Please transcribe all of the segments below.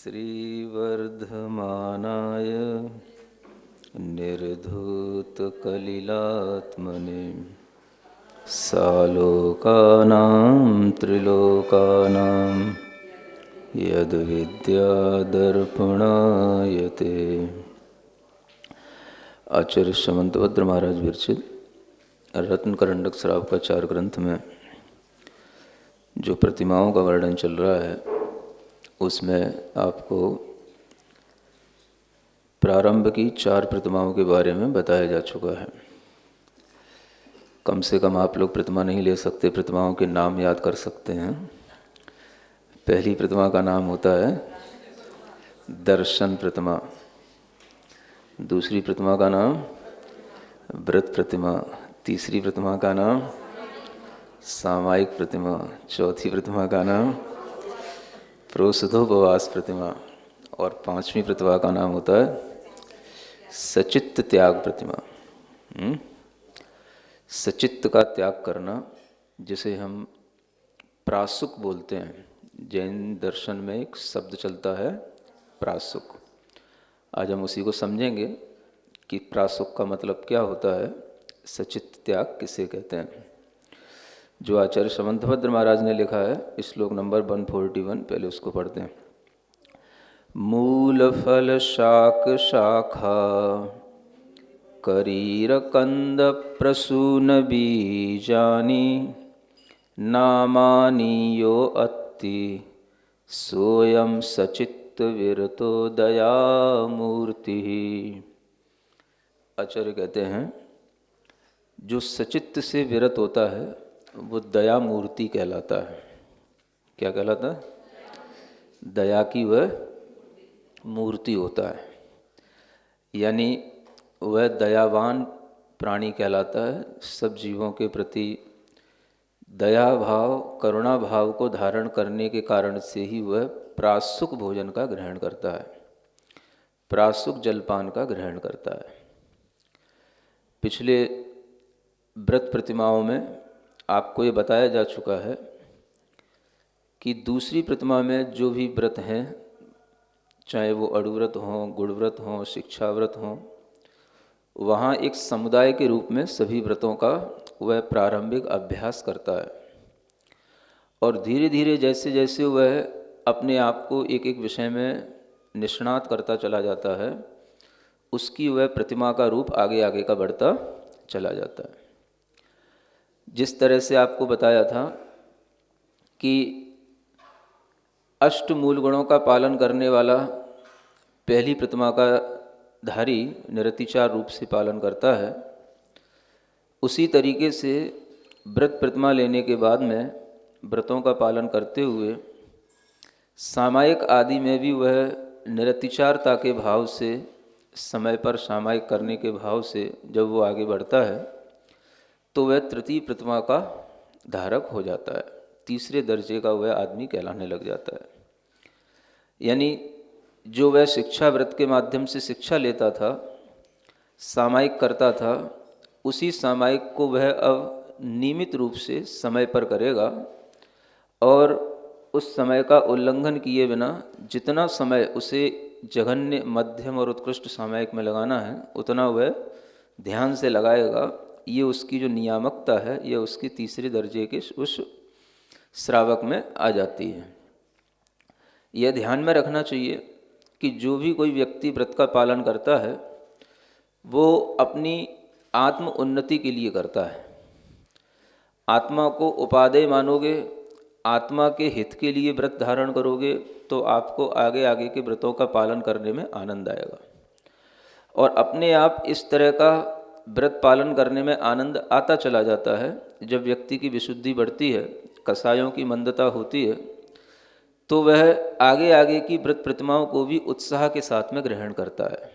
श्रीवर्धमानाय निर्धूतकलिलात्मने सालोकानां त्रिलोकानां यद्विद्यादर्पणायते। आचार्य समंतभद्र महाराज विरचित रत्नकरंडक श्राव का 4 ग्रंथ में जो प्रतिमाओं का वर्णन चल रहा है उसमें आपको प्रारंभ की 4 प्रतिमाओं के बारे में बताया जा चुका है। कम से कम आप लोग प्रतिमा नहीं ले सकते, प्रतिमाओं के नाम याद कर सकते हैं। पहली प्रतिमा का नाम होता है दर्शन प्रतिमा, दूसरी प्रतिमा का नाम व्रत प्रतिमा, तीसरी प्रतिमा का नाम सामायिक प्रतिमा, चौथी प्रतिमा का नाम प्रोषधोपवास प्रतिमा और 5वीं प्रतिमा का नाम होता है सचित्त त्याग प्रतिमा। सचित्त का त्याग करना जिसे हम प्रासुक बोलते हैं। जैन दर्शन में एक शब्द चलता है प्रासुक। आज हम उसी को समझेंगे कि प्रासुक का मतलब क्या होता है, सचित्त त्याग किसे कहते हैं। जो आचार्य समंतभद्र महाराज ने लिखा है श्लोक नंबर 141, पहले उसको पढ़ते हैं। मूल फल शाक शाखा करीर कंद प्रसून बीजानी नामानी यो अत्ति सोयम सचित्त विरतो दया मूर्ति। आचार्य कहते हैं जो सचित्त से विरत होता है वो दया मूर्ति कहलाता है। क्या कहलाता है? दया की वह मूर्ति होता है, यानी वह दयावान प्राणी कहलाता है। सब जीवों के प्रति दया भाव, करुणा भाव को धारण करने के कारण से ही वह प्रासुक भोजन का ग्रहण करता है, प्रासुक जलपान का ग्रहण करता है। पिछले व्रत प्रतिमाओं में आपको ये बताया जा चुका है कि दूसरी प्रतिमा में जो भी व्रत हैं, चाहे वो अड़ुव्रत हों, गुड़व्रत हों, शिक्षा व्रत हों, वहाँ एक समुदाय के रूप में सभी व्रतों का वह प्रारंभिक अभ्यास करता है और धीरे धीरे जैसे जैसे वह अपने आप को एक एक विषय में निष्णात करता चला जाता है, उसकी वह प्रतिमा का रूप आगे आगे का बढ़ता चला जाता है। जिस तरह से आपको बताया था कि 8 मूल गुणों का पालन करने वाला पहली प्रतिमा का धारी निरतिचार रूप से पालन करता है, उसी तरीके से व्रत प्रतिमा लेने के बाद में व्रतों का पालन करते हुए सामायिक आदि में भी वह निरतिचारता के भाव से, समय पर सामायिक करने के भाव से जब वो आगे बढ़ता है तो वह तृतीय प्रतिमा का धारक हो जाता है, तीसरे दर्जे का वह आदमी कहलाने लग जाता है। यानी जो वह शिक्षा व्रत के माध्यम से शिक्षा लेता था, सामायिक करता था, उसी सामायिक को वह अब नियमित रूप से समय पर करेगा और उस समय का उल्लंघन किए बिना जितना समय उसे जघन्य, मध्यम और उत्कृष्ट सामायिक में लगाना है उतना वह ध्यान से लगाएगा। ये उसकी जो नियामकता है यह उसकी तीसरे दर्जे के उस श्रावक में आ जाती है। यह ध्यान में रखना चाहिए कि जो भी कोई व्यक्ति व्रत का पालन करता है वो अपनी आत्म उन्नति के लिए करता है। आत्मा को उपादेय मानोगे, आत्मा के हित के लिए व्रत धारण करोगे तो आपको आगे आगे के व्रतों का पालन करने में आनंद आएगा। और अपने आप इस तरह का व्रत पालन करने में आनंद आता चला जाता है। जब व्यक्ति की विशुद्धि बढ़ती है, कसायों की मंदता होती है, तो वह आगे आगे की व्रत प्रतिमाओं को भी उत्साह के साथ में ग्रहण करता है।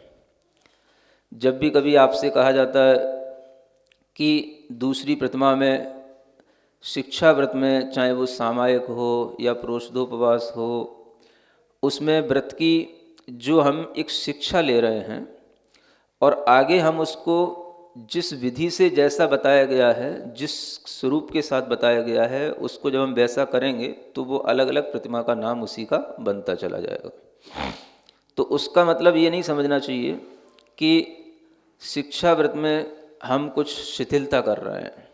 जब भी कभी आपसे कहा जाता है कि दूसरी प्रतिमा में, शिक्षा व्रत में, चाहे वो सामायिक हो या प्रोषधोपवास हो, उसमें व्रत की जो हम एक शिक्षा ले रहे हैं और आगे हम उसको जिस विधि से जैसा बताया गया है, जिस स्वरूप के साथ बताया गया है, उसको जब हम वैसा करेंगे तो वो अलग अलग प्रतिमा का नाम उसी का बनता चला जाएगा। तो उसका मतलब ये नहीं समझना चाहिए कि शिक्षा व्रत में हम कुछ शिथिलता कर रहे हैं।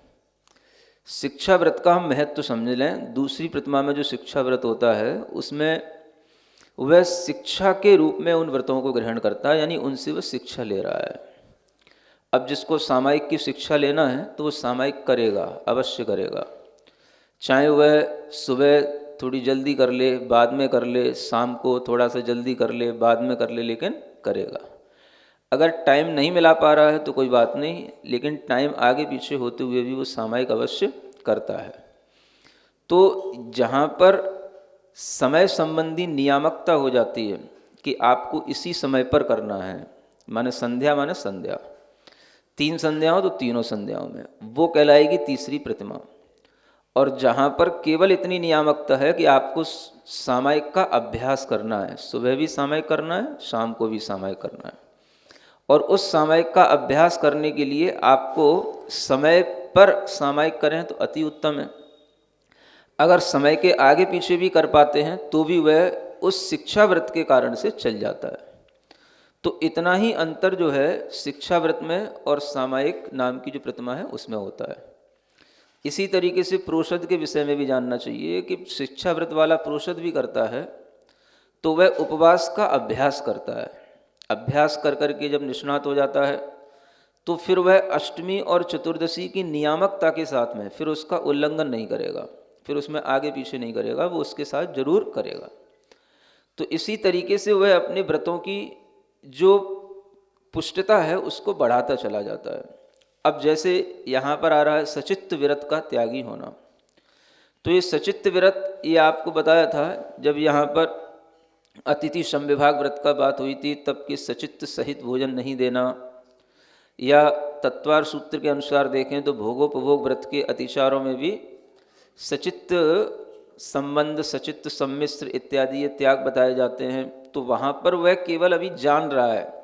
शिक्षा व्रत का हम महत्व समझ लें। दूसरी प्रतिमा में जो शिक्षा व्रत होता है उसमें वह शिक्षा के रूप में उन व्रतों को ग्रहण करता है, यानी उनसे वह शिक्षा ले रहा है। अब जिसको सामायिक की शिक्षा लेना है तो वो सामायिक करेगा, अवश्य करेगा, चाहे वह सुबह थोड़ी जल्दी कर ले, बाद में कर ले, शाम को थोड़ा सा जल्दी कर ले, बाद में कर ले, लेकिन करेगा। अगर टाइम नहीं मिला पा रहा है तो कोई बात नहीं, लेकिन टाइम आगे पीछे होते हुए भी वो सामायिक अवश्य करता है। तो जहाँ पर समय संबंधी नियामकता हो जाती है कि आपको इसी समय पर करना है, माने संध्या, 3 संध्याओं तो तीनों संध्याओं में, वो कहलाएगी तीसरी प्रतिमा। और जहाँ पर केवल इतनी नियामकता है कि आपको सामायिक का अभ्यास करना है, सुबह भी सामायिक करना है, शाम को भी सामायिक करना है, और उस सामायिक का अभ्यास करने के लिए आपको समय पर सामायिक करें तो अति उत्तम है। अगर समय के आगे पीछे भी कर पाते हैं तो भी वह उस शिक्षा व्रत के कारण से चल जाता है। तो इतना ही अंतर जो है शिक्षा व्रत में और सामायिक नाम की जो प्रतिमा है उसमें होता है। इसी तरीके से प्रोषद के विषय में भी जानना चाहिए कि शिक्षा व्रत वाला प्रोषद भी करता है तो वह उपवास का अभ्यास करता है। अभ्यास कर करके जब निष्णात हो जाता है तो फिर वह अष्टमी और चतुर्दशी की नियामकता के साथ में फिर उसका उल्लंघन नहीं करेगा, फिर उसमें आगे पीछे नहीं करेगा, वो उसके साथ जरूर करेगा। तो इसी तरीके से वह अपने व्रतों की जो पुष्टता है उसको बढ़ाता चला जाता है। अब जैसे यहाँ पर आ रहा है सचित्त व्रत का त्यागी होना, तो ये सचित्त व्रत ये आपको बताया था जब यहाँ पर अतिथि समविभाग व्रत का बात हुई थी, तब कि सचित्त सहित भोजन नहीं देना, या तत्वार सूत्र के अनुसार देखें तो भोगोपभोग व्रत के अतिचारों में भी सचित्त संबंध, सचित्त सम्मिश्र इत्यादि ये त्याग बताए जाते हैं। तो वहाँ पर वह केवल अभी जान रहा है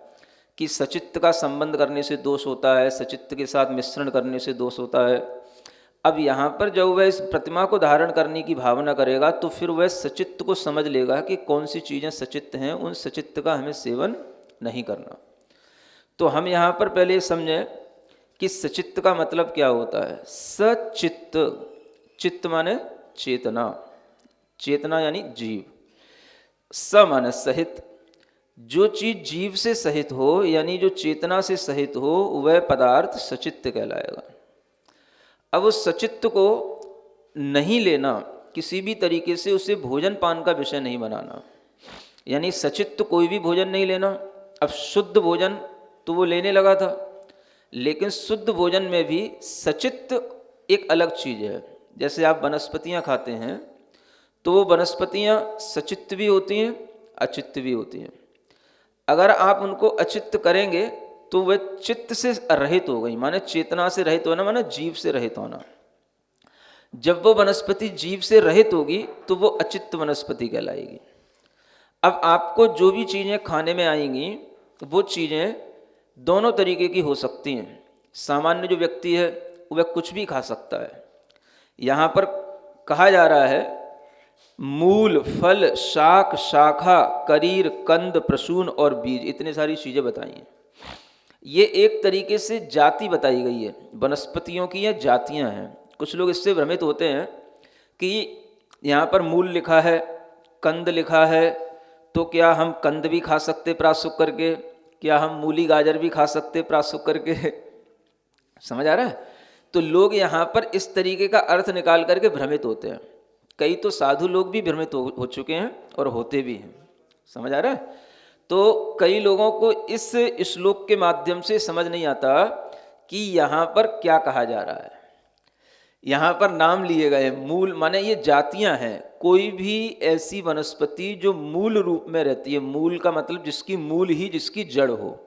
कि सचित्त का संबंध करने से दोष होता है, सचित्त के साथ मिश्रण करने से दोष होता है। अब यहाँ पर जब वह इस प्रतिमा को धारण करने की भावना करेगा तो फिर वह सचित्त को समझ लेगा कि कौन सी चीज़ें सचित्त हैं, उन सचित्त का हमें सेवन नहीं करना। तो हम यहाँ पर पहले समझें कि सचित्त का मतलब क्या होता है। सचित्त, चित्त माने चेतना, चेतना यानी जीव, स माने सहित, जो चीज जीव से सहित हो यानी जो चेतना से सहित हो वह पदार्थ सचित्त कहलाएगा। अब उस सचित्त को नहीं लेना, किसी भी तरीके से उसे भोजन पान का विषय नहीं बनाना, यानी सचित्त कोई भी भोजन नहीं लेना। अब शुद्ध भोजन तो वो लेने लगा था, लेकिन शुद्ध भोजन में भी सचित्त एक अलग चीज़ है। जैसे आप वनस्पतियाँ खाते हैं तो वो वनस्पतियाँ सचित्त भी होती हैं, अचित्त भी होती हैं। अगर आप उनको अचित्त करेंगे तो वह चित्त से रहित हो गई, माने चेतना से रहित होना, माने जीव से रहित होना। जब वो वनस्पति जीव से रहित होगी तो वो अचित्त वनस्पति कहलाएगी। अब आपको जो भी चीज़ें खाने में आएंगी वो चीज़ें दोनों तरीके की हो सकती हैं। सामान्य जो व्यक्ति है वह कुछ भी खा सकता है। यहाँ पर कहा जा रहा है मूल, फल, शाक, शाखा, करीर, कंद, प्रसून और बीज, इतने सारी चीज़ें बताई हैं। ये एक तरीके से जाति बताई गई है, वनस्पतियों की ये जातियाँ हैं। कुछ लोग इससे भ्रमित होते हैं कि यहाँ पर मूल लिखा है, कंद लिखा है, तो क्या हम कंद भी खा सकते प्रासुक करके, क्या हम मूली गाजर भी खा सकते प्रासुक करके? समझ आ रहा है? तो लोग यहाँ पर इस तरीके का अर्थ निकाल करके भ्रमित होते हैं। कई तो साधु लोग भी भ्रमित हो चुके हैं और होते भी हैं। समझ आ रहा है? तो कई लोगों को इस श्लोक के माध्यम से समझ नहीं आता कि यहाँ पर क्या कहा जा रहा है। यहाँ पर नाम लिए गए मूल, माने ये जातियाँ हैं। कोई भी ऐसी वनस्पति जो मूल रूप में रहती है, मूल का मतलब जिसकी मूल ही जिसकी जड़ हो,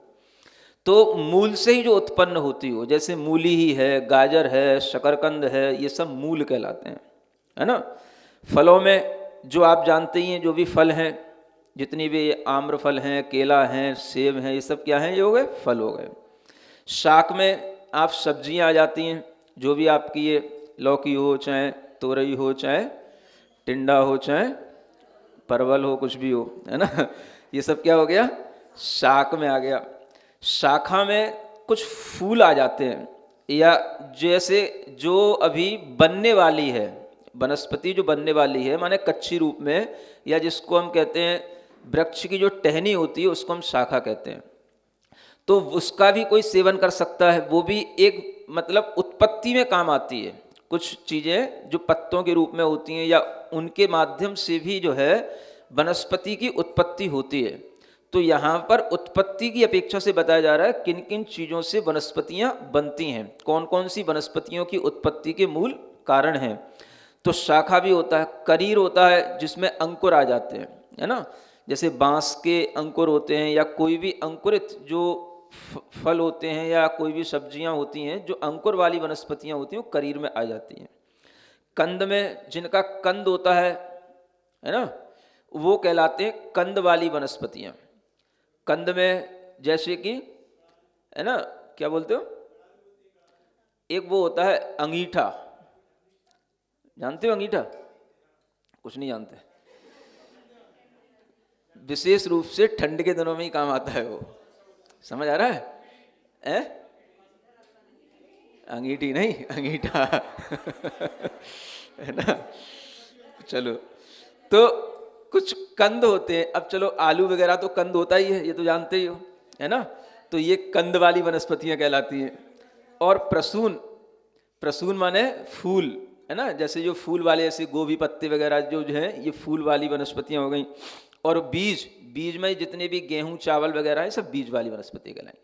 तो मूल से ही जो उत्पन्न होती हो, जैसे मूली ही है, गाजर है, शकरकंद है, ये सब मूल कहलाते हैं, है ना। फलों में जो आप जानते ही हैं, जो भी फल हैं, जितनी भी आम्र फल हैं, केला हैं, सेब हैं, ये सब क्या हैं? ये हो गए फल हो गए। शाक में आप सब्जियां आ जाती हैं, जो भी आपकी ये लौकी हो, चाहे तोरई हो, चाहे टिंडा हो, चाहे परवल हो, कुछ भी हो, है ना। ये सब क्या हो गया, शाक में आ गया। शाखा में कुछ फूल आ जाते हैं, या जैसे जो अभी बनने वाली है वनस्पति, जो बनने वाली है माने कच्ची रूप में, या जिसको हम कहते हैं वृक्ष की जो टहनी होती है उसको हम शाखा कहते हैं, तो उसका भी कोई सेवन कर सकता है। वो भी एक मतलब उत्पत्ति में काम आती है। कुछ चीज़ें जो पत्तों के रूप में होती हैं या उनके माध्यम से भी जो है वनस्पति की उत्पत्ति होती है। तो यहाँ पर उत्पत्ति की अपेक्षा से बताया जा रहा है किन किन चीज़ों से वनस्पतियाँ बनती हैं, कौन कौन सी वनस्पतियों की उत्पत्ति के मूल कारण हैं। तो शाखा भी होता है, करीर होता है जिसमें अंकुर आ जाते हैं, है ना, जैसे बांस के अंकुर होते हैं, या कोई भी अंकुरित जो फल होते हैं या कोई भी सब्जियां होती हैं जो अंकुर वाली वनस्पतियां होती हैं वो करीर में आ जाती हैं। कंद में जिनका कंद होता है ना, वो कहलाते हैं कंद वाली वनस्पतियां। कंद में जैसे कि, है ना, क्या बोलते हो, एक वो होता है अंगीठा, जानते हो अंगीठा? कुछ नहीं जानते, विशेष रूप से ठंड के दिनों में ही काम आता है वो, समझ आ रहा है? अंगीठी नहीं, अंगीठा है ना। चलो, तो कुछ कंद होते हैं। अब चलो, आलू वगैरह तो कंद होता ही है, ये तो जानते ही हो, है ना। तो ये कंद वाली वनस्पतियां कहलाती हैं। और प्रसून, प्रसून माने फूल, है ना, जैसे जो फूल वाले ऐसे गोभी पत्ते वगैरह जो हैं ये फूल वाली वनस्पतियां हो गई। और बीज, बीज में जितने भी गेहूं चावल वगैरह है सब बीज वाली वनस्पति कहलाई।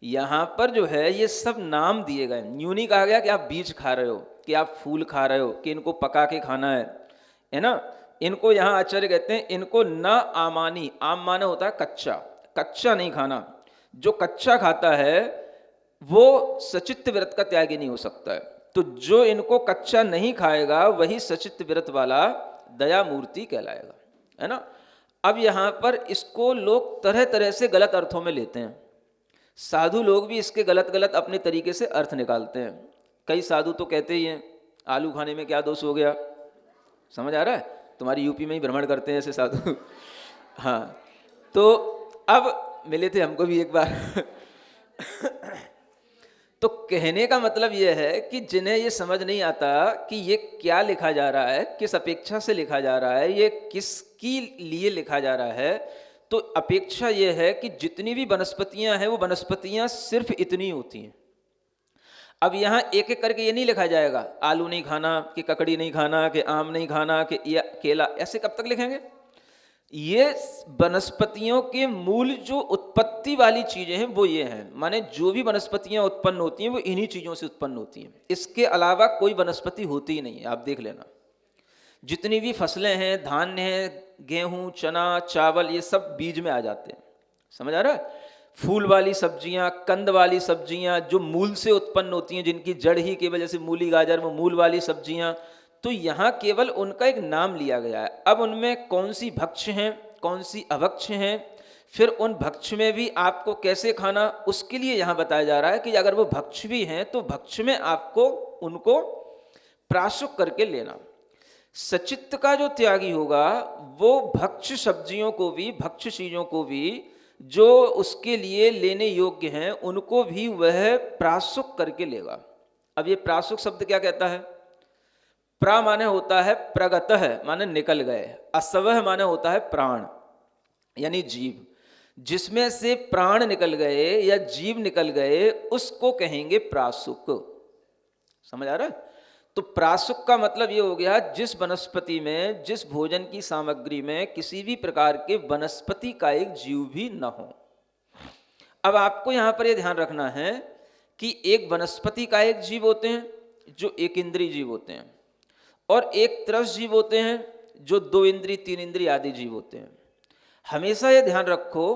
यहाँ पर जो है ये सब नाम दिए गए, यूं नहीं कहा गया कि आप बीज खा रहे हो, कि आप फूल खा रहे हो, कि इनको पका के खाना है ना। इनको यहाँ आचार्य कहते हैं इनको न आमानी, आम माना होता है कच्चा, कच्चा नहीं खाना। जो कच्चा खाता है वो सचित्त व्रत का त्यागी नहीं हो सकता है। तो जो इनको कच्चा नहीं खाएगा वही सचित्त व्रत वाला दया मूर्ति कहलाएगा, है ना। अब यहाँ पर इसको लोग तरह तरह से गलत अर्थों में लेते हैं। साधु लोग भी इसके गलत गलत अपने तरीके से अर्थ निकालते हैं। कई साधु तो कहते ही हैं आलू खाने में क्या दोष हो गया, समझ आ रहा है? तुम्हारी यूपी में ही भ्रमण करते हैं ऐसे साधु हाँ, तो अब मिले थे हमको भी एक बार तो कहने का मतलब यह है कि जिन्हें ये समझ नहीं आता कि ये क्या लिखा जा रहा है, किस अपेक्षा से लिखा जा रहा है, ये किसकी लिए लिखा जा रहा है, तो अपेक्षा ये है कि जितनी भी वनस्पतियां हैं वो वनस्पतियां सिर्फ इतनी होती हैं। अब यहाँ एक एक करके ये नहीं लिखा जाएगा आलू नहीं खाना, कि ककड़ी नहीं खाना, कि आम नहीं खाना, कि केला, ऐसे कब तक लिखेंगे? ये वनस्पतियों के मूल जो उत्पत्ति वाली चीजें हैं वो ये हैं, माने जो भी वनस्पतियां उत्पन्न होती हैं वो इन्हीं चीजों से उत्पन्न होती हैं, इसके अलावा कोई वनस्पति होती ही नहीं है। आप देख लेना, जितनी भी फसलें हैं, धान्य हैं, गेहूं, चना, चावल, ये सब बीज में आ जाते हैं, समझ आ रहा है? फूल वाली सब्जियां, कंद वाली सब्जियां जो मूल से उत्पन्न होती हैं, जिनकी जड़ ही केवल जैसे मूली गाजर, वो मूल वाली सब्जियां, तो यहाँ केवल उनका एक नाम लिया गया है। अब उनमें कौन सी भक्ष हैं, कौन सी अभक्ष हैं, फिर उन भक्ष में भी आपको कैसे खाना, उसके लिए यहाँ बताया जा रहा है कि अगर वो भक्ष भी हैं तो भक्ष में आपको उनको प्राशुक करके लेना। सचित्त का जो त्यागी होगा वो भक्ष सब्जियों को भी, भक्ष चीजों को भी जो उसके लिए लेने योग्य हैं उनको भी वह प्राशुक करके लेगा। अब ये प्राशुक शब्द क्या कहता है? प्रा माने होता है प्रगतः, माने निकल गए, असवह माने होता है प्राण यानी जीव, जिसमें से प्राण निकल गए या जीव निकल गए उसको कहेंगे प्रासुक। समझ आ रहा है? तो प्रासुक का मतलब ये हो गया जिस वनस्पति में, जिस भोजन की सामग्री में किसी भी प्रकार के वनस्पति का एक जीव भी न हो। अब आपको यहां पर यह ध्यान रखना है कि एक वनस्पति का एक जीव होते हैं जो एक इंद्रिय जीव होते हैं, और एक त्रस जीव होते हैं जो 2 इंद्रिय 3 इंद्रिय आदि जीव होते हैं। हमेशा यह ध्यान रखो,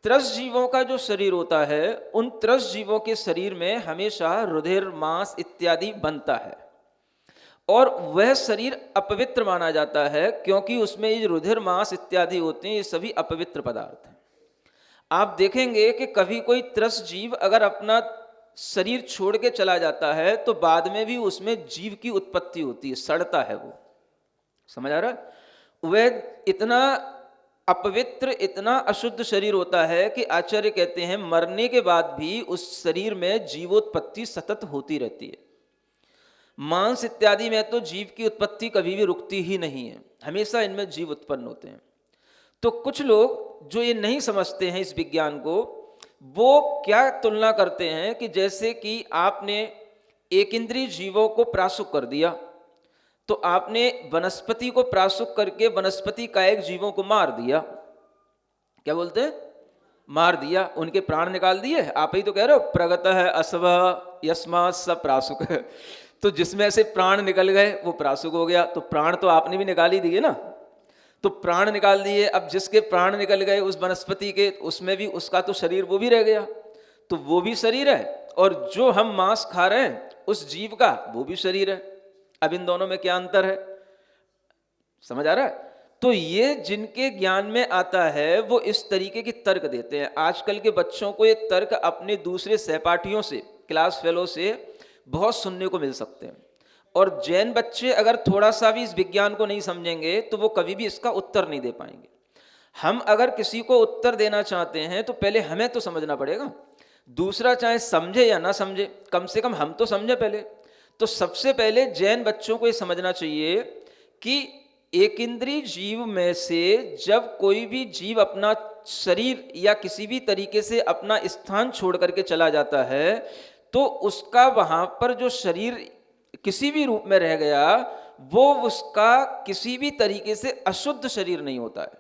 त्रस जीवों का जो शरीर होता है उन त्रस जीवों के शरीर में हमेशा रुधिर, मांस इत्यादि बनता है, और वह शरीर अपवित्र माना जाता है क्योंकि उसमें ये रुधिर, मांस इत्यादि होते हैं, ये सभी अपवित्र पदार्थ हैं। आप देखेंगे कि कभी कोई त्रस जीव अगर अपना शरीर छोड़ के चला जाता है तो बाद में भी उसमें जीव की उत्पत्ति होती है, सड़ता है वो, समझ आ रहा है? वह इतना अपवित्र इतना अशुद्ध शरीर होता है कि आचार्य कहते हैं मरने के बाद भी उस शरीर में जीवोत्पत्ति सतत होती रहती है। मांस इत्यादि में तो जीव की उत्पत्ति कभी भी रुकती ही नहीं है, हमेशा इनमें जीव उत्पन्न होते हैं। तो कुछ लोग जो ये नहीं समझते हैं इस विज्ञान को, वो क्या तुलना करते हैं कि जैसे कि आपने एक इंद्रिय जीवों को प्रासुक कर दिया, तो आपने वनस्पति को प्रासुक करके वनस्पति कायिक जीवों को मार दिया। क्या बोलते हैं? मार दिया, उनके प्राण निकाल दिए। आप ही तो कह रहे हो प्रगतः असव यस्मात् स प्रासुक। तो जिसमें से प्राण निकल गए वो प्रासुक हो गया। तो प्राण तो आपने भी निकाल ही दिए ना, तो प्राण निकाल दिए। अब जिसके प्राण निकल गए उस वनस्पति के, उसमें भी उसका तो शरीर वो भी रह गया, तो वो भी शरीर है। और जो हम मांस खा रहे हैं उस जीव का वो भी शरीर है। अब इन दोनों में क्या अंतर है? समझ आ रहा है? तो ये जिनके ज्ञान में आता है वो इस तरीके की तर्क देते हैं। आजकल के बच्चों को ये तर्क अपने दूसरे सहपाठियों से, क्लास फेलो से बहुत सुनने को मिल सकते हैं। और जैन बच्चे अगर थोड़ा सा भी इस विज्ञान को नहीं समझेंगे तो वो कभी भी इसका उत्तर नहीं दे पाएंगे। हम अगर किसी को उत्तर देना चाहते हैं तो पहले हमें तो समझना पड़ेगा, दूसरा चाहे समझे या ना समझे, कम से कम हम तो समझे पहले। तो सबसे पहले जैन बच्चों को ये समझना चाहिए कि एक इंद्रिय जीव में से जब कोई भी जीव अपना शरीर या किसी भी तरीके से अपना स्थान छोड़ करके चला जाता है तो उसका वहां पर जो शरीर किसी भी रूप में रह गया वो उसका किसी भी तरीके से अशुद्ध शरीर नहीं होता है,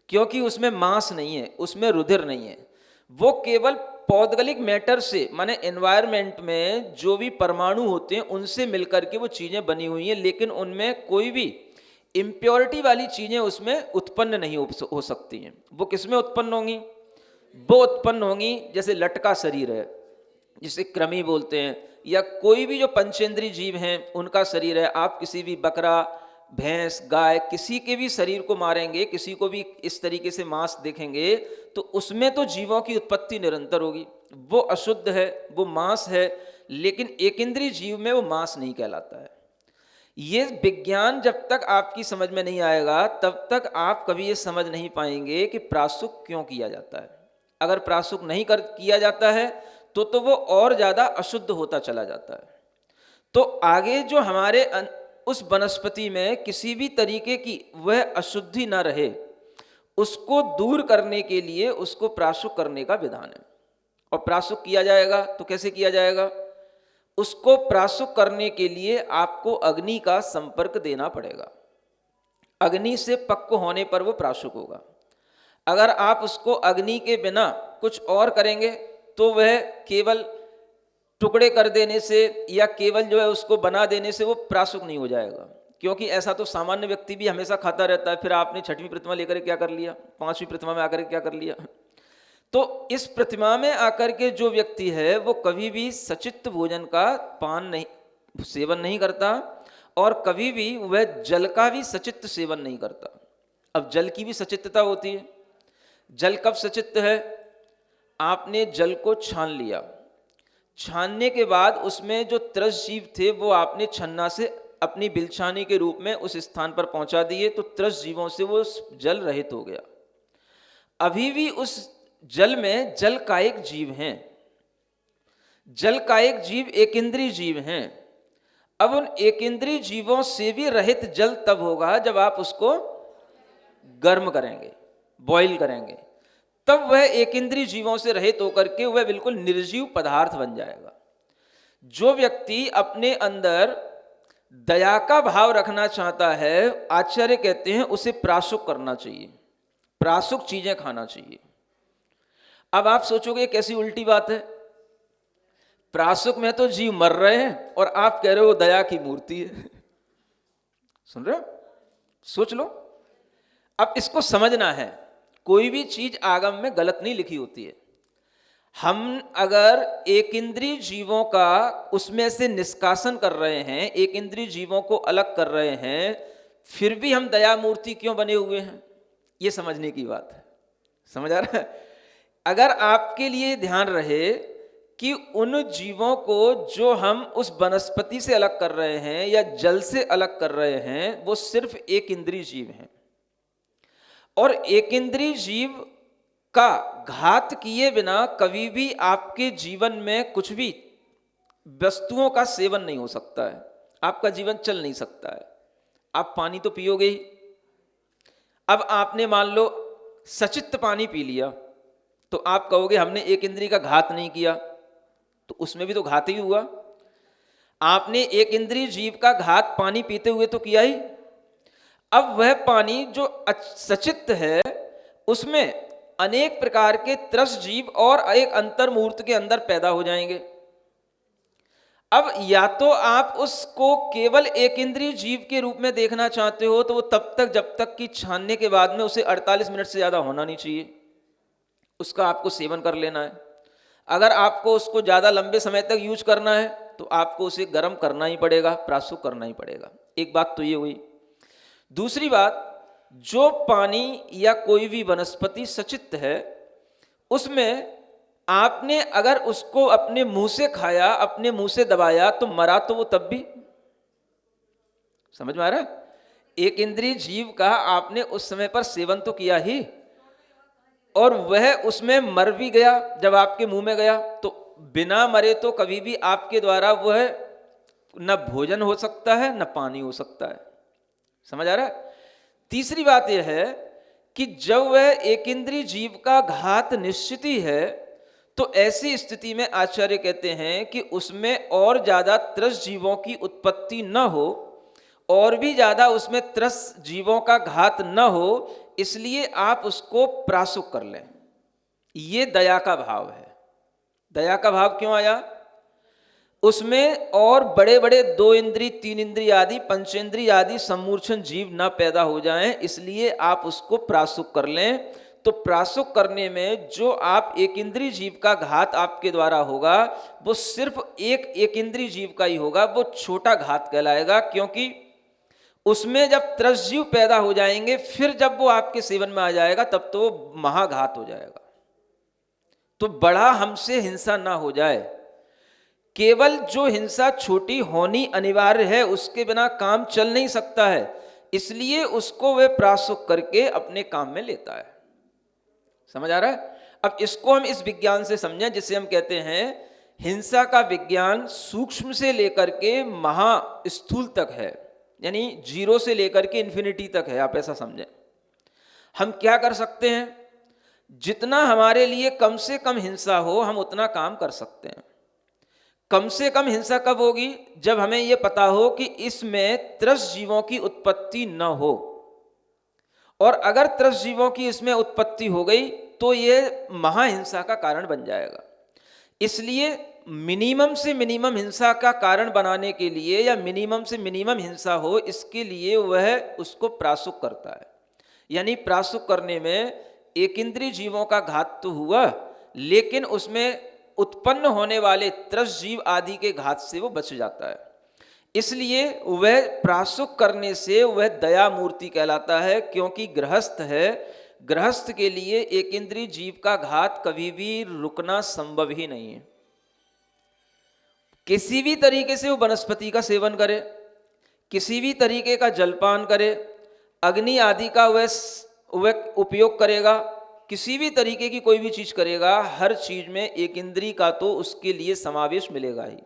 क्योंकि उसमें मांस नहीं है, उसमें रुधिर नहीं है। वो केवल पौद्गलिक मैटर से, माने एनवायरमेंट में जो भी परमाणु होते हैं उनसे मिलकर के वो चीजें बनी हुई हैं, लेकिन उनमें कोई भी इम्प्योरिटी वाली चीजें उसमें उत्पन्न नहीं हो सकती हैं। वो किसमें उत्पन्न होंगी? वो उत्पन्न होंगी जैसे लटका शरीर है जिसे कृमि बोलते हैं, या कोई भी जो पंचेंद्रीय जीव हैं उनका शरीर है। आप किसी भी बकरा, भैंस, गाय, किसी के भी शरीर को मारेंगे, किसी को भी इस तरीके से मांस देखेंगे तो उसमें तो जीवों की उत्पत्ति निरंतर होगी। वो अशुद्ध है, वो मांस है, लेकिन एक इंद्रिय जीव में वो मांस नहीं कहलाता है। ये विज्ञान जब तक आपकी समझ में नहीं आएगा तब तक आप कभी ये समझ नहीं पाएंगे कि प्रासुक क्यों किया जाता है। अगर प्रासुक नहीं किया जाता है तो वो और ज्यादा अशुद्ध होता चला जाता है। तो आगे जो हमारे उस वनस्पति में किसी भी तरीके की वह अशुद्धि न रहे, उसको दूर करने के लिए उसको प्रासुक करने का विधान है। और प्रासुक किया जाएगा तो कैसे किया जाएगा? उसको प्रासुक करने के लिए आपको अग्नि का संपर्क देना पड़ेगा। अग्नि से पक्व होने पर वो प्रासुक होगा। अगर आप उसको अग्नि के बिना कुछ और करेंगे तो वह केवल टुकड़े कर देने से या केवल जो है उसको बना देने से वो प्रासुक नहीं हो जाएगा, क्योंकि ऐसा तो सामान्य व्यक्ति भी हमेशा खाता रहता है। फिर आपने 6वीं प्रतिमा लेकर क्या कर लिया, 5वीं प्रतिमा में आकर क्या कर लिया। तो इस प्रतिमा में आकर के जो व्यक्ति है वो कभी भी सचित्त भोजन का सेवन नहीं करता और कभी भी वह जल का भी सचित्त सेवन नहीं करता। अब जल की भी सचित्तता होती है। जल कब सचित्त है? आपने जल को छान लिया, छानने के बाद उसमें जो त्रस जीव थे वो आपने छन्ना से अपनी बिलछानी के रूप में उस स्थान पर पहुंचा दिए, तो त्रस जीवों से वो जल रहित हो गया। अभी भी उस जल में जल कायिक जीव हैं। जल कायिक जीव एक इंद्रिय जीव हैं। अब उन एक इंद्रिय जीवों से भी रहित जल तब होगा जब आप उसको गर्म करेंगे, बॉईल करेंगे, तब वह एक इंद्रिय जीवों से रहित होकर के वह बिल्कुल निर्जीव पदार्थ बन जाएगा। जो व्यक्ति अपने अंदर दया का भाव रखना चाहता है, आचार्य कहते हैं उसे प्रासुक करना चाहिए, प्रासुक चीजें खाना चाहिए। अब आप सोचोगे कैसी उल्टी बात है, प्रासुक में तो जीव मर रहे हैं और आप कह रहे हो दया की मूर्ति है। सुन रहे हो? सोच लो। अब इसको समझना है, कोई भी चीज आगम में गलत नहीं लिखी होती है। हम अगर एक इंद्रिय जीवों का उसमें से निष्कासन कर रहे हैं, एक इंद्रिय जीवों को अलग कर रहे हैं, फिर भी हम दया मूर्ति क्यों बने हुए हैं, ये समझने की बात है। समझ आ रहा है? अगर आपके लिए ध्यान रहे कि उन जीवों को जो हम उस वनस्पति से अलग कर रहे हैं या जल से अलग कर रहे हैं वो सिर्फ एक इंद्रिय जीव हैं, और एक इंद्रिय जीव का घात किए बिना कभी भी आपके जीवन में कुछ भी वस्तुओं का सेवन नहीं हो सकता है, आपका जीवन चल नहीं सकता है। आप पानी तो पियोगे ही। अब आपने मान लो सचित्त पानी पी लिया, तो आप कहोगे हमने एक इंद्रिय का घात नहीं किया, तो उसमें भी तो घात ही हुआ। आपने एक इंद्रिय जीव का घात पानी पीते हुए तो किया ही। अब वह पानी जो सचित्त है, उसमें अनेक प्रकार के त्रस जीव और एक अंतर मुहूर्त के अंदर पैदा हो जाएंगे। अब या तो आप उसको केवल एक इंद्रिय जीव के रूप में देखना चाहते हो, तो वो तब तक जब तक कि छानने के बाद में उसे 48 मिनट से ज़्यादा होना नहीं चाहिए, उसका आपको सेवन कर लेना है। अगर आपको उसको ज़्यादा लंबे समय तक यूज करना है तो आपको उसे गर्म करना ही पड़ेगा, प्रासुक करना ही पड़ेगा। एक बात तो ये हुई। दूसरी बात, जो पानी या कोई भी वनस्पति सचित्त है, उसमें आपने अगर उसको अपने मुंह से खाया, अपने मुंह से दबाया, तो मरा तो वो तब भी। समझ में आ रहा है? एक इंद्रिय जीव का आपने उस समय पर सेवन तो किया ही, और वह उसमें मर भी गया जब आपके मुंह में गया। तो बिना मरे तो कभी भी आपके द्वारा वह न भोजन हो सकता है न पानी हो सकता है। समझ आ रहा है? तीसरी बात यह है कि जब वह एक इंद्रिय जीव का घात निश्चित ही है, तो ऐसी स्थिति में आचार्य कहते हैं कि उसमें और ज्यादा त्रस जीवों की उत्पत्ति न हो, और भी ज्यादा उसमें त्रस जीवों का घात न हो, इसलिए आप उसको प्रासुक कर लें। ये दया का भाव है। दया का भाव क्यों आया? उसमें और बड़े बड़े 2 इंद्रिय, 3 इंद्रिय आदि, पंचेंद्रिय आदि सम्मूर्छन जीव न पैदा हो जाएं, इसलिए आप उसको प्रासुक कर लें। तो प्रासुक करने में जो आप एक इंद्रिय जीव का घात आपके द्वारा होगा, वो सिर्फ एक इंद्रिय जीव का ही होगा, वो छोटा घात कहलाएगा। क्योंकि उसमें जब त्रस जीव पैदा हो जाएंगे, फिर जब वो आपके सेवन में आ जाएगा, तब तो महाघात हो जाएगा। तो बड़ा हमसे हिंसा ना हो जाए। केवल जो हिंसा छोटी होनी अनिवार्य है, उसके बिना काम चल नहीं सकता है, इसलिए उसको वे प्रासुक करके अपने काम में लेता है। समझ आ रहा है? अब इसको हम इस विज्ञान से समझें जिसे हम कहते हैं हिंसा का विज्ञान सूक्ष्म से लेकर के महास्थूल तक है, यानी 0 से लेकर के इन्फिनिटी तक है। आप ऐसा समझें। हम क्या कर सकते हैं? जितना हमारे लिए कम से कम हिंसा हो, हम उतना काम कर सकते हैं। कम से कम हिंसा कब होगी? जब हमें यह पता हो कि इसमें त्रस जीवों की उत्पत्ति न हो, और अगर त्रस जीवों की इसमें उत्पत्ति हो गई तो यह महाहिंसा का कारण बन जाएगा। इसलिए मिनिमम से मिनिमम हिंसा का कारण बनाने के लिए, या मिनिमम से मिनिमम हिंसा हो, इसके लिए वह उसको प्रासुक करता है। यानी प्रासुक करने में एक इंद्रिय जीवों का घात तो हुआ, लेकिन उसमें उत्पन्न होने वाले त्रस जीव आदि के घात से वो बच जाता है। इसलिए वह प्रासुक करने से वह दया मूर्ति कहलाता है। क्योंकि गृहस्थ है, गृहस्थ के लिए एक इंद्रिय जीव का घात कभी भी रुकना संभव ही नहीं है। किसी भी तरीके से वो वनस्पति का सेवन करे, किसी भी तरीके का जलपान करे, अग्नि आदि का वह उपयोग करेगा, किसी भी तरीके की कोई भी चीज करेगा, हर चीज में एक इंद्रिय का तो उसके लिए समावेश मिलेगा ही।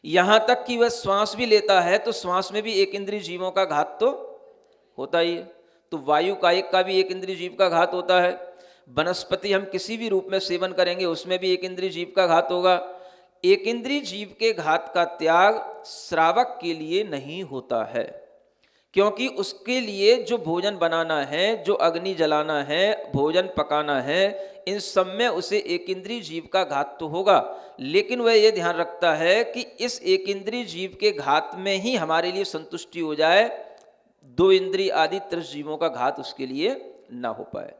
यहां तक कि वह श्वास भी लेता है तो श्वास में भी एक इंद्रिय जीवों का घात तो होता ही है। तो वायु कायिक का भी एक इंद्रिय जीव का घात होता है। वनस्पति हम किसी भी रूप में सेवन करेंगे, उसमें भी एक इंद्रिय जीव का घात होगा। एक इंद्रिय जीव के घात का त्याग श्रावक के लिए नहीं होता है, क्योंकि उसके लिए जो भोजन बनाना है, जो अग्नि जलाना है, भोजन पकाना है, इन सब में उसे एक इंद्रिय जीव का घात तो होगा। लेकिन वह यह ध्यान रखता है कि इस एक इंद्रिय जीव के घात में ही हमारे लिए संतुष्टि हो जाए, 2 इंद्रिय आदि त्रस जीवों का घात उसके लिए ना हो पाए।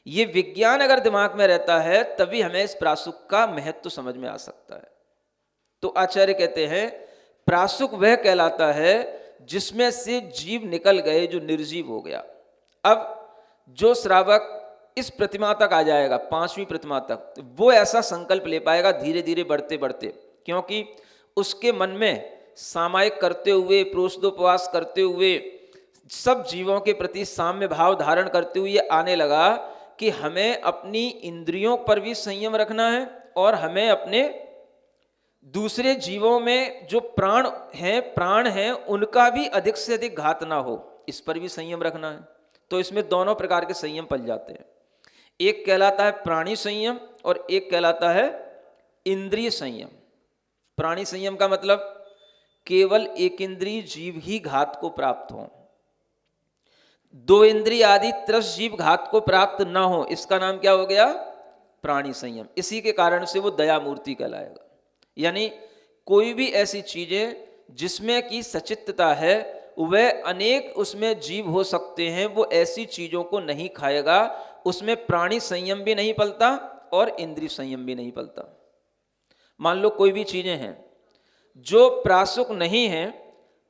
ये विज्ञान अगर दिमाग में रहता है, तभी हमें इस प्रासुक का महत्व समझ में आ सकता है। तो आचार्य कहते हैं प्रासुक वह कहलाता है जिसमें से जीव निकल गए, जो निर्जीव हो गया। अब जो श्रावक इस प्रतिमा तक आ जाएगा, 5वीं प्रतिमा तक, वो ऐसा संकल्प ले पाएगा धीरे धीरे बढ़ते बढ़ते, क्योंकि उसके मन में सामायिक करते हुए, प्रोषदोपवास करते हुए, सब जीवों के प्रति साम्य भाव धारण करते हुए आने लगा कि हमें अपनी इंद्रियों पर भी संयम रखना है और हमें अपने दूसरे जीवों में जो प्राण हैं उनका भी अधिक से अधिक घात ना हो, इस पर भी संयम रखना है। तो इसमें दोनों प्रकार के संयम पल जाते हैं। एक कहलाता है प्राणी संयम और एक कहलाता है इंद्रिय संयम। प्राणी संयम का मतलब केवल एक इंद्रिय जीव ही घात को प्राप्त हो, दो इंद्रिय आदि त्रस जीव घात को प्राप्त ना हो, इसका नाम क्या हो गया? प्राणी संयम। इसी के कारण से वो दया मूर्ति कहलाएगा। यानी कोई भी ऐसी चीजें जिसमें की सचित्तता है, वह अनेक उसमें जीव हो सकते हैं, वो ऐसी चीजों को नहीं खाएगा। उसमें प्राणी संयम भी नहीं पलता और इंद्रिय संयम भी नहीं पलता। मान लो कोई भी चीजें हैं जो प्रासुक नहीं हैं,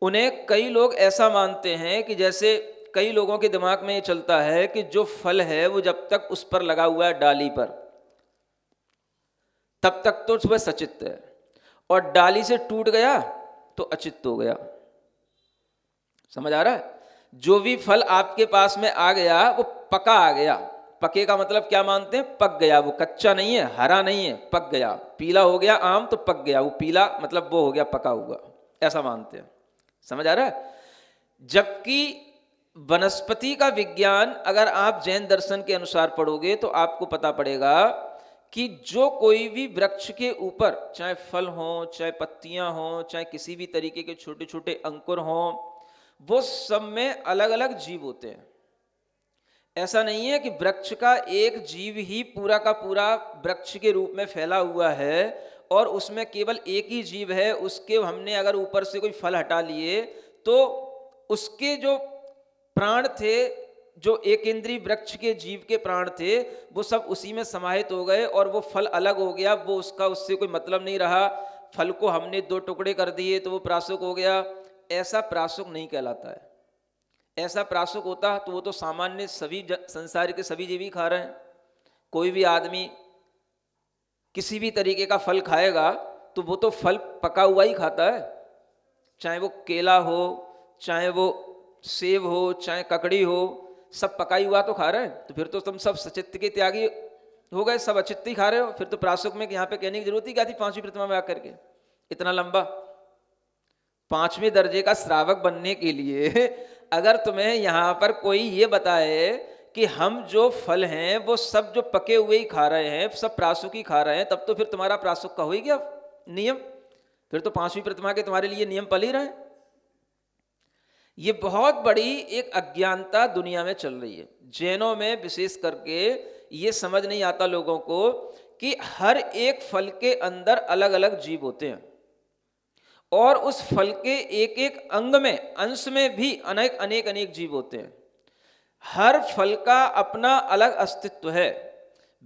उन्हें कई लोग ऐसा मानते हैं कि जैसे कई लोगों के दिमाग में ये चलता है कि जो फल है वो जब तक उस पर लगा हुआ है डाली पर, तब तक तो वह सचित्त है, और डाली से टूट गया तो अचित्त हो गया। समझ आ रहा है? जो भी फल आपके पास में आ गया वो पका आ गया। पके का मतलब क्या मानते हैं? पक गया। वो कच्चा नहीं है, हरा नहीं है, पक गया। पीला हो गया आम तो पक गया, वो पीला मतलब वो हो गया पका हुआ, ऐसा मानते हैं। समझ आ रहा है? जबकि वनस्पति का विज्ञान अगर आप जैन दर्शन के अनुसार पढ़ोगे तो आपको पता पड़ेगा कि जो कोई भी वृक्ष के ऊपर, चाहे फल हो, चाहे पत्तियां हो, चाहे किसी भी तरीके के छोटे छोटे अंकुर हों, वो सब में अलग अलग जीव होते हैं। ऐसा नहीं है कि वृक्ष का एक जीव ही पूरा का पूरा वृक्ष के रूप में फैला हुआ है और उसमें केवल एक ही जीव है, उसके हमने अगर ऊपर से कोई फल हटा लिए तो उसके जो प्राण थे, जो एक इंद्रिय वृक्ष के जीव के प्राण थे, वो सब उसी में समाहित हो गए और वो फल अलग हो गया। वो उसका उससे कोई मतलब नहीं रहा। फल को हमने दो टुकड़े कर दिए तो वो प्रासुक हो गया। ऐसा प्रासुक नहीं कहलाता है। ऐसा प्रासुक होता तो वो तो सामान्य सभी संसार के सभी जीव ही खा रहे हैं। कोई भी आदमी किसी भी तरीके का फल खाएगा तो वो तो फल पका हुआ ही खाता है, चाहे वो केला हो, चाहे वो सेब हो, चाहे ककड़ी हो, सब पकाई हुआ तो खा रहे हैं। तो फिर तो तुम सब सचित्त के त्यागी हो गए, सब अचित्त ही खा रहे हो। फिर तो प्रासुक में यहाँ पे कहने की जरूरत ही क्या थी पांचवी प्रतिमा में आकर के इतना लंबा? पांचवें दर्जे का श्रावक बनने के लिए अगर तुम्हें यहाँ पर कोई ये बताए कि हम जो फल हैं वो सब जो पके हुए ही खा रहे हैं, सब प्रासुक ही खा रहे हैं, तब तो फिर तुम्हारा प्रासुक का हो ही गया नियम। फिर तो पांचवी प्रतिमा के तुम्हारे लिए नियम पल ही रहे। ये बहुत बड़ी एक अज्ञानता दुनिया में चल रही है। जैनों में विशेष करके ये समझ नहीं आता लोगों को कि हर एक फल के अंदर अलग अलग जीव होते हैं और उस फल के एक एक अंग में, अंश में भी अनेक अनेक अनेक जीव होते हैं। हर फल का अपना अलग अस्तित्व है।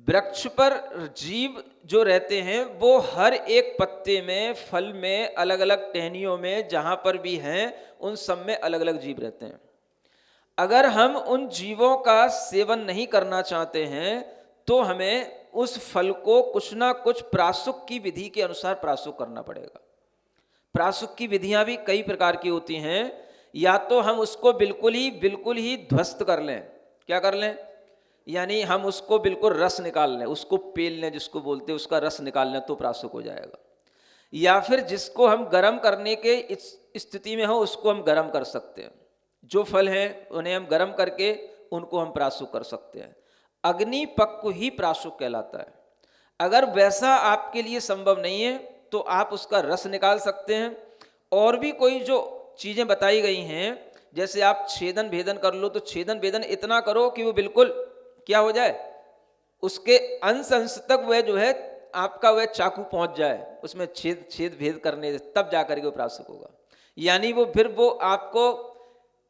वृक्ष पर जीव जो रहते हैं वो हर एक पत्ते में, फल में, अलग अलग टहनियों में, जहां पर भी हैं उन सब में अलग अलग जीव रहते हैं। अगर हम उन जीवों का सेवन नहीं करना चाहते हैं तो हमें उस फल को कुछ ना कुछ प्रासुक की विधि के अनुसार प्रासुक करना पड़ेगा। प्रासुक की विधियां भी कई प्रकार की होती हैं। या तो हम उसको बिल्कुल ही ध्वस्त कर लें। क्या कर लें? यानी हम उसको बिल्कुल रस निकाल लें, उसको पेल लें, जिसको बोलते हैं उसका रस निकाल लें तो प्रासुक हो जाएगा। या फिर जिसको हम गर्म करने के स्थिति में हो उसको हम गर्म कर सकते हैं। जो फल हैं उन्हें हम गर्म करके उनको हम प्रासुक कर सकते हैं। अग्नि पक्व ही प्रासुक कहलाता है। अगर वैसा आपके लिए संभव नहीं है तो आप उसका रस निकाल सकते हैं। और भी कोई जो चीज़ें बताई गई हैं, जैसे आप छेदन भेदन कर लो, तो छेदन भेदन इतना करो कि वो बिल्कुल क्या हो जाए, उसके अंश अंश तक वह जो है आपका वह चाकू पहुंच जाए, उसमें छेद भेद करने, तब जाकर के वो प्रासुक होगा। यानी वो फिर वो आपको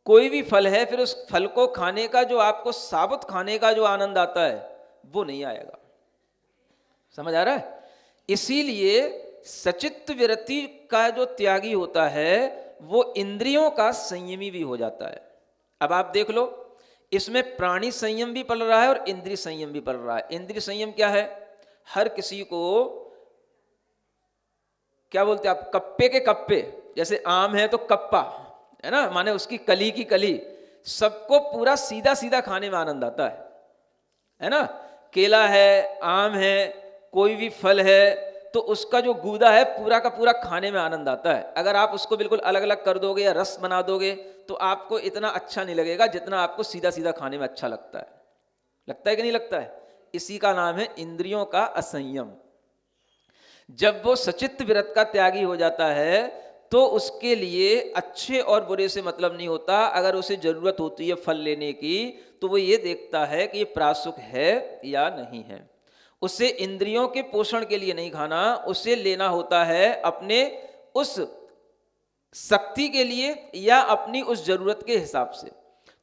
कोई भी फल है, फिर उस फल को खाने का जो आपको साबुत खाने का जो आनंद आता है वो नहीं आएगा। समझ आ रहा है? इसीलिए सचित्त विरति का जो त्यागी होता है वो इंद्रियों का संयमी भी हो जाता है। अब आप देख लो, इसमें प्राणी संयम भी पल रहा है और इंद्रिय संयम भी पल रहा है। इंद्रिय संयम क्या है? हर किसी को क्या बोलते हैं आप, कप्पे के कप्पे, जैसे आम है तो कप्पा है ना, माने उसकी कली की कली, सबको पूरा सीधा सीधा खाने में आनंद आता है ना। केला है, आम है, कोई भी फल है तो उसका जो गूदा है पूरा का पूरा खाने में आनंद आता है। अगर आप उसको बिल्कुल अलग अलग कर दोगे या रस बना दोगे तो आपको इतना अच्छा नहीं लगेगा जितना आपको सीधा सीधा खाने में अच्छा लगता है। लगता है कि नहीं लगता है? इसी का नाम है इंद्रियों का असंयम। जब वो सचित्त विरत का त्यागी हो जाता है तो उसके लिए अच्छे और बुरे से मतलब नहीं होता। अगर उसे जरूरत होती है फल लेने की तो वो ये देखता है कि ये प्रासुक है या नहीं है। उसे इंद्रियों के पोषण के लिए नहीं खाना, उसे लेना होता है अपने उस शक्ति के लिए या अपनी उस जरूरत के हिसाब से।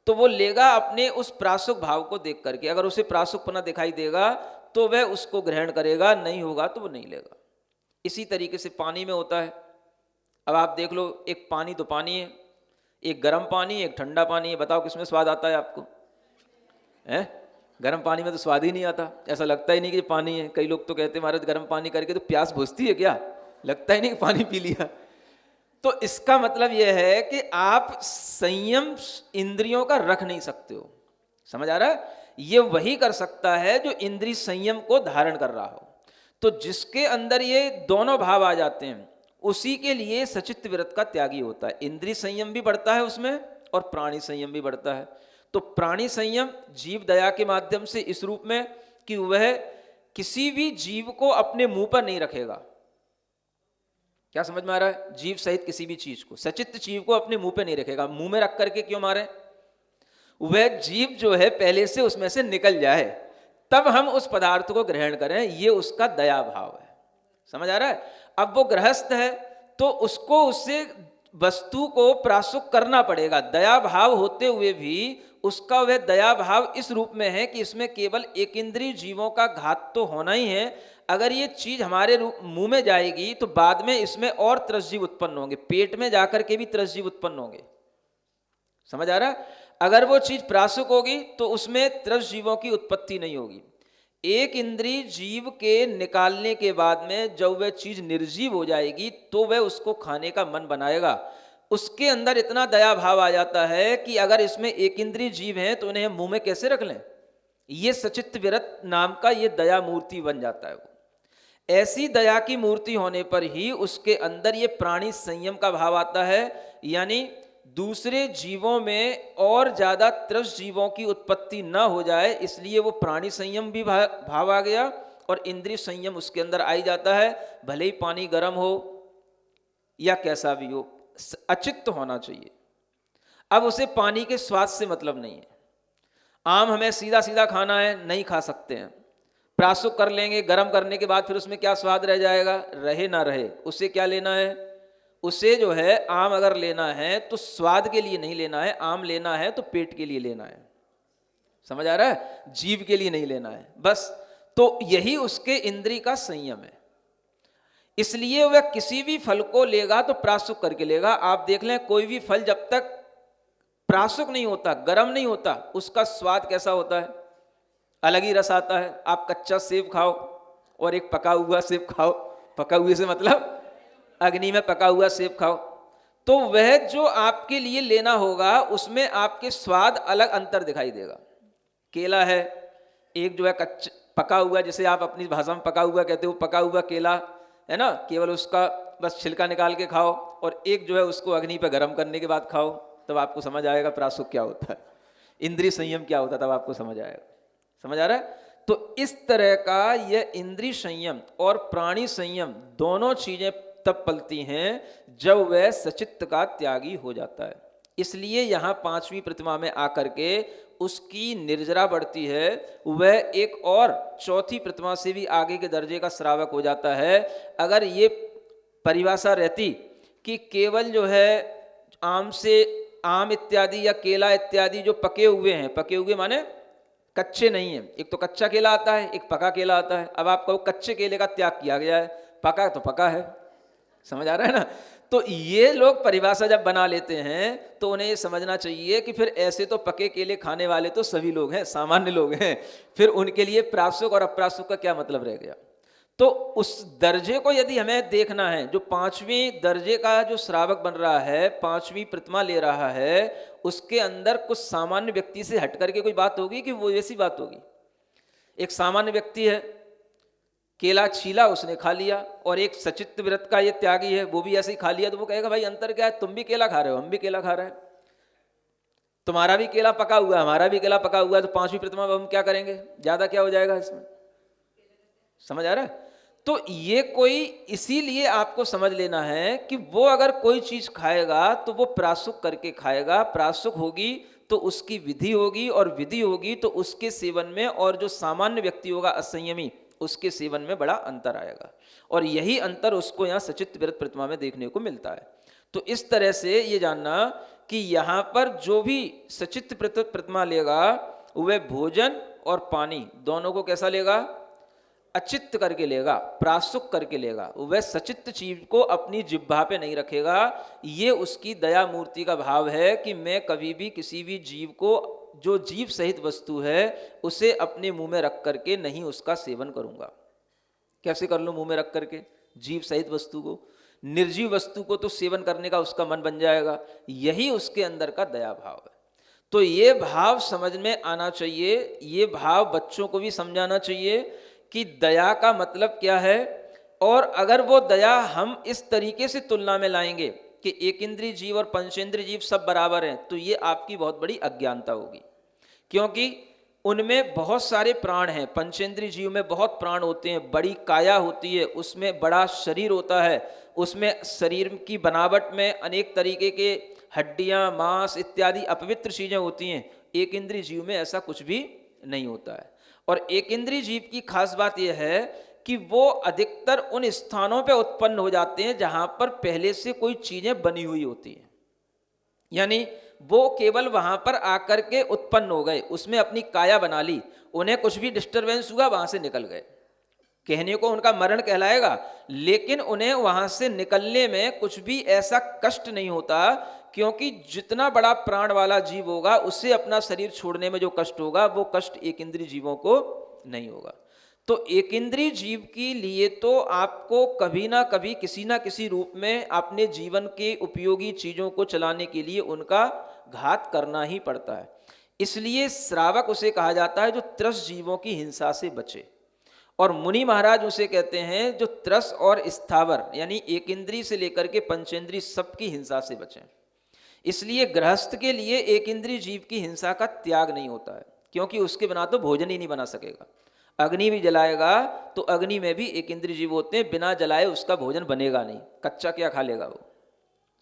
तो वो लेगा अपने उस प्रासुक भाव को देख करके। अगर उसे प्रासुकपना दिखाई देगा तो वह उसको ग्रहण करेगा, नहीं होगा तो वो नहीं लेगा। इसी तरीके से पानी में होता है। अब आप देख लो, एक पानी तो पानी है, एक गर्म पानी, एक ठंडा पानी है। बताओ किसमें स्वाद आता है आपको? है गर्म पानी में तो स्वाद ही नहीं आता, ऐसा लगता ही नहीं कि पानी है। कई लोग तो कहते हैं महाराज गर्म पानी करके तो प्यास बुझती है क्या? लगता ही नहीं कि पानी पी लिया। तो इसका मतलब यह है कि आप संयम इंद्रियों का रख नहीं सकते हो। समझ आ रहा है? ये वही कर सकता है जो इंद्रिय संयम को धारण कर रहा हो। तो जिसके अंदर ये दोनों भाव आ जाते हैं उसी के लिए सचित्त विरत का त्यागी होता है। इंद्रिय संयम भी बढ़ता है उसमें और प्राणी संयम भी बढ़ता है। तो प्राणी संयम जीव दया के माध्यम से इस रूप में कि वह किसी भी जीव को अपने मुंह पर नहीं रखेगा। क्या समझ में आ रहा है? जीव सहित किसी भी चीज को, सचित्त जीव को अपने मुंह पे नहीं रखेगा। मुंह में रख करके क्यों मारे? वह जीव जो है पहले से उसमें से निकल जाए तब हम उस पदार्थ को ग्रहण करें, ये उसका दया भाव है। समझ आ रहा है? अब वो गृहस्थ है तो उसको उससे वस्तु को प्रासुक करना पड़ेगा। दया भाव होते हुए भी उसका वह दया भाव इस रूप में है कि इसमें केवल एक इंद्रिय जीवों का घात तो होना ही है। अगर ये चीज हमारे मुंह में जाएगी तो बाद में इसमें और त्रसजीव उत्पन्न होंगे, पेट में जाकर के भी त्रसजीव उत्पन्न होंगे। समझ आ रहा है? अगर वो चीज प्रासुक होगी तो उसमें त्रसजीवों की उत्पत्ति नहीं होगी। एक इंद्रिय जीव के निकालने के बाद में जब वह चीज निर्जीव हो जाएगी तो वह उसको खाने का मन बनाएगा। उसके अंदर इतना दया भाव आ जाता है कि अगर इसमें एक इंद्रिय जीव हैं तो उन्हें मुंह में कैसे रख लें। ये सचित्त विरत नाम का ये दया मूर्ति बन जाता है। वो ऐसी दया की मूर्ति होने पर ही उसके अंदर ये प्राणी संयम का भाव आता है, यानी दूसरे जीवों में और ज्यादा त्रस जीवों की उत्पत्ति न हो जाए, इसलिए वो प्राणी संयम भी भाव आ गया और इंद्रिय संयम उसके अंदर आई जाता है। भले ही पानी गर्म हो या कैसा भी हो, अचित्त होना चाहिए। अब उसे पानी के स्वाद से मतलब नहीं है। आम हमें सीधा सीधा खाना है, नहीं खा सकते हैं। प्रासुक कर लेंगे, गर्म करने के बाद फिर उसमें क्या स्वाद रह जाएगा? रहे ना रहे, उसे क्या लेना है? उसे जो है आम अगर लेना है तो स्वाद के लिए नहीं लेना है, आम लेना है तो पेट के लिए लेना है। समझ आ रहा है? जीव के लिए नहीं लेना है बस। तो यही उसके इंद्रिय का संयम है। इसलिए वह किसी भी फल को लेगा तो प्रासुक करके लेगा। आप देख लें, कोई भी फल जब तक प्रासुक नहीं होता, गर्म नहीं होता, उसका स्वाद कैसा होता है? अलग ही रस आता है। आप कच्चा सेब खाओ और एक पका हुआ सेब खाओ, पका हुए से मतलब अग्नि में पका हुआ सेब खाओ, तो वह जो आपके लिए लेना होगा उसमें आपके स्वाद अलग अंतर दिखाई देगा। केला है, एक जो है कच्चा पका हुआ, जिसे आप अपनी भाषा में पका हुआ कहते हो, पका हुआ केला है ना, केवल उसका बस छिलका निकाल के खाओ, और एक जो है उसको अग्नि पर गर्म करने के बाद खाओ, तब आपको समझ आएगा प्रासुक क्या होता है, इंद्रिय संयम क्या होता है, तब आपको समझ आएगा। समझ आ रहा है? तो इस तरह का यह इंद्रिय संयम और प्राणी संयम दोनों चीजें तब पलती हैं जब वह सचित्त का त्यागी हो जाता है। इसलिए यहाँ पांचवी प्रतिमा में आकर के उसकी निर्जरा बढ़ती है, वह एक और चौथी प्रतिमा से भी आगे के दर्जे का श्रावक हो जाता है। अगर ये परिभाषा रहती कि केवल जो है आम इत्यादि या केला इत्यादि जो पके हुए हैं, पके हुए माने कच्चे नहीं है, एक तो कच्चा केला आता है, एक पका केला आता है। अब आप कहो कच्चे केले का त्याग किया गया है, पका तो पका है। समझ आ रहा है ना? तो ये लोग परिभाषा जब बना लेते हैं तो उन्हें ये समझना चाहिए कि फिर ऐसे तो पके केले खाने वाले तो सभी लोग हैं, सामान्य लोग हैं, फिर उनके लिए प्रासुक और अप्रासुक का क्या मतलब रह गया। तो उस दर्जे को यदि हमें देखना है, जो पांचवें दर्जे का जो श्रावक बन रहा है, पांचवी प्रतिमा ले रहा है, उसके अंदर कुछ सामान्य व्यक्ति से हट करके कोई बात होगी कि वो वैसी बात होगी? एक सामान्य व्यक्ति है, केला छीला उसने खा लिया, और एक सचित्त व्रत का ये त्यागी है वो भी ऐसे ही खा लिया, तो वो कहेगा भाई अंतर क्या है? तुम भी केला खा रहे हो, हम भी केला खा रहे हैं, तुम्हारा भी केला पका हुआ है, हमारा भी केला पका हुआ है, तो पांचवी प्रतिमा हम क्या करेंगे? ज्यादा क्या हो जाएगा इसमें? समझ आ रहा है? तो ये कोई, इसीलिए आपको समझ लेना है कि वो अगर कोई चीज खाएगा तो वो प्रासुक करके खाएगा, प्रासुक होगी तो उसकी विधि होगी, और विधि होगी तो उसके सेवन में, और जो सामान्य व्यक्ति होगा असंयमी, उसके सेवन में बड़ा अंतर आएगा। और यही अंतर उसको यहाँ सचित्त व्रत प्रतिमा में देखने को मिलता है। तो इस तरह से ये जानना कि यहाँ पर जो भी सचित्त प्रतिमा लेगा वह भोजन और पानी दोनों को कैसा लेगा? अचित्त करके लेगा, प्रासुक करके लेगा। वह सचित्त चीज को अपनी जिह्वा पे नहीं रखेगा। ये उसकी दया मूर्ति का भाव है कि मैं कभी भी किसी भी जीव को, जो जीव सहित वस्तु है, उसे अपने मुंह में रख करके नहीं उसका सेवन करूंगा। कैसे कर लूं मुंह में रख करके? जीव सहित वस्तु को, निर्जीव वस्तु को तो सेवन करने का उसका मन बन जाएगा। यही उसके अंदर का दया भाव है। तो ये भाव समझ में आना चाहिए, ये भाव बच्चों को भी समझाना चाहिए कि दया का मतलब क्या है। और अगर वो दया हम इस तरीके से तुलना में लाएंगे कि एक इंद्रिय जीव और पंचेंद्रिय जीव सब बराबर हैं, तो ये आपकी बहुत बड़ी अज्ञानता होगी। क्योंकि उनमें बहुत सारे प्राण हैं, पंचेंद्रिय जीव में बहुत प्राण होते हैं, बड़ी काया होती है, उसमें बड़ा शरीर होता है, उसमें शरीर की बनावट में अनेक तरीके के हड्डियां, मांस इत्यादि अपवित्र चीजें होती हैं। एक इंद्रिय जीव में ऐसा कुछ भी नहीं होता है। और एक इंद्रिय जीव की खास बात यह है कि वो अधिकतर उन स्थानों पर उत्पन्न हो जाते हैं जहां पर पहले से कोई चीजें बनी हुई होती हैं। यानी वो केवल वहां पर आकर के उत्पन्न हो गए, उसमें अपनी काया बना ली, उन्हें कुछ भी डिस्टरबेंस हुआ वहां से निकल गए। कहने को उनका मरण कहलाएगा, लेकिन उन्हें वहां से निकलने में कुछ भी ऐसा कष्ट नहीं होता, क्योंकि जितना बड़ा प्राण वाला जीव होगा उसे अपना शरीर छोड़ने में जो कष्ट होगा वो कष्ट एक इंद्रिय जीवों को नहीं होगा। तो एक इंद्रिय जीव के लिए तो आपको कभी ना कभी किसी ना किसी रूप में अपने जीवन के उपयोगी चीजों को चलाने के लिए उनका घात करना ही पड़ता है। इसलिए श्रावक उसे कहा जाता है जो त्रस जीवों की हिंसा से बचे, और मुनि महाराज उसे कहते हैं जो त्रस और स्थावर यानी एक इंद्रिय से लेकर के पंचेंद्रिय सबकी हिंसा से बचें। इसलिए गृहस्थ के लिए एक इंद्रिय जीव की हिंसा का त्याग नहीं होता है, क्योंकि उसके बिना तो भोजन ही नहीं बना सकेगा। अग्नि भी जलाएगा तो अग्नि में भी एक इंद्रिय जीव होते हैं, बिना जलाए उसका भोजन बनेगा नहीं, कच्चा क्या खा लेगा वो?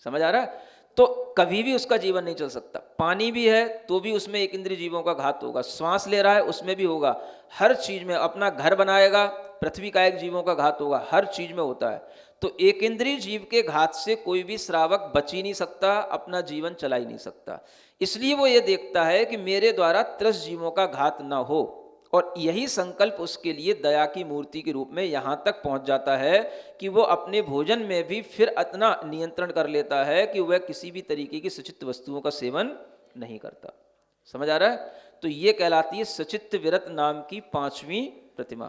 समझ आ रहा है? तो कभी भी उसका जीवन नहीं चल सकता। पानी भी है तो भी उसमें एक इंद्रिय जीवों का घात होगा, श्वास ले रहा है उसमें भी होगा, हर चीज में, अपना घर बनाएगा पृथ्वी का एक जीवों का घात होगा, हर चीज में होता है। तो एक इंद्रिय जीव के घात से कोई भी श्रावक बच ही नहीं सकता, अपना जीवन चला ही नहीं सकता। इसलिए वो ये देखता है कि मेरे द्वारा त्रस जीवों का घात न हो, और यही संकल्प उसके लिए दया की मूर्ति के रूप में यहाँ तक पहुँच जाता है कि वो अपने भोजन में भी फिर इतना नियंत्रण कर लेता है कि वह किसी भी तरीके की सचित्त वस्तुओं का सेवन नहीं करता। समझ आ रहा है? तो ये कहलाती है सचित्त विरत नाम की पांचवी प्रतिमा।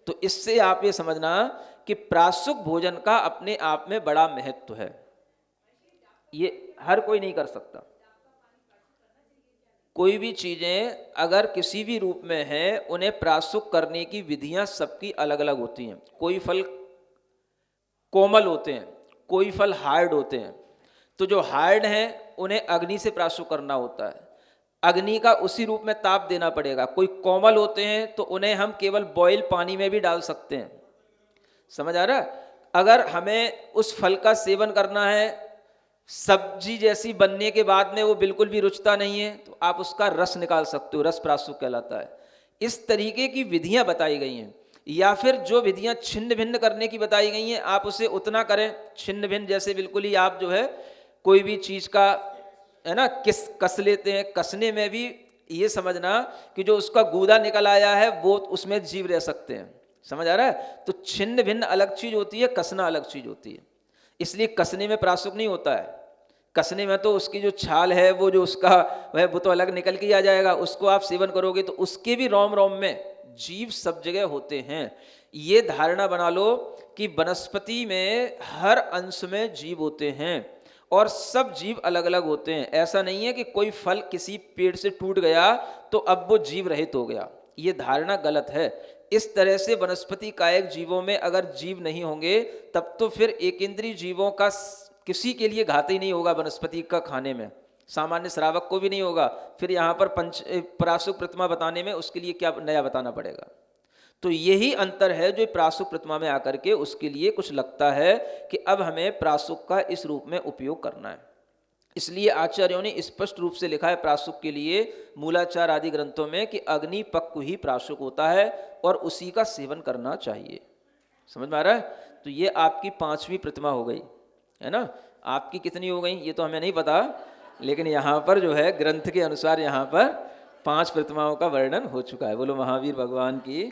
तो इससे आप ये समझना कि प्रासुक भोजन का अपने आप में बड़ा महत्व है, ये हर कोई नहीं कर सकता। कोई भी चीजें अगर किसी भी रूप में है, उन्हें प्रासुक करने की विधियां सबकी अलग अलग होती हैं। कोई फल कोमल होते हैं, कोई फल हार्ड होते हैं। तो जो हार्ड हैं उन्हें अग्नि से प्रासुक करना होता है, अग्नि का उसी रूप में ताप देना पड़ेगा। कोई कोमल होते हैं तो उन्हें हम केवल बॉयल पानी में भी डाल सकते हैं। समझ आ रहा है? अगर हमें उस फल का सेवन करना है, सब्जी जैसी बनने के बाद में वो बिल्कुल भी रुचता नहीं है, तो आप उसका रस निकाल सकते हो, रस प्रासुक कहलाता है। इस तरीके की विधियां बताई गई हैं। या फिर जो विधियां छिन्न भिन्न करने की बताई गई हैं, आप उसे उतना करें छिन्न भिन्न, जैसे बिल्कुल ही आप जो है कोई भी चीज का है ना कस लेते हैं, कसने में भी ये समझना कि जो उसका गूदा निकल आया है वो उसमें जीव रह सकते हैं। समझ आ रहा है? तो छिन्न भिन्न अलग चीज होती है, कसना अलग चीज होती है। इसलिए कसने में प्रासुक नहीं होता है। कसने में तो उसकी जो छाल है वो जो उसका वह वो तो अलग निकल के आ जाएगा, उसको आप सेवन करोगे तो उसके भी रोम रोम में जीव सब जगह होते हैं। ये धारणा बना लो कि वनस्पति में हर अंश में जीव होते हैं, और सब जीव अलग अलग होते हैं। ऐसा नहीं है कि कोई फल किसी पेड़ से टूट गया तो अब वो जीव रहित हो गया, ये धारणा गलत है। इस तरह से वनस्पति कायक जीवों में अगर जीव नहीं होंगे तब तो फिर एकेंद्रीय जीवों का किसी के लिए घात ही नहीं होगा वनस्पति का खाने में, सामान्य श्रावक को भी नहीं होगा। फिर यहाँ पर पराशुक प्रतिमा बताने में उसके लिए क्या नया बताना पड़ेगा। तो यही अंतर है जो प्रासुक प्रतिमा में आकर के उसके लिए कुछ लगता है कि अब हमें प्रासुक का इस रूप में उपयोग करना है। इसलिए आचार्यों ने स्पष्ट रूप से लिखा है प्रासुक के लिए मूलाचार आदि ग्रंथों में कि अग्नि पक्व ही प्रासुक होता है और उसी का सेवन करना चाहिए। समझ में आ रहा है? तो ये आपकी 5वीं प्रतिमा हो गई है ना। आपकी कितनी हो गई ये तो हमें नहीं पता, लेकिन यहाँ पर जो है ग्रंथ के अनुसार यहाँ पर 5 प्रतिमाओं का वर्णन हो चुका है। बोलो महावीर भगवान की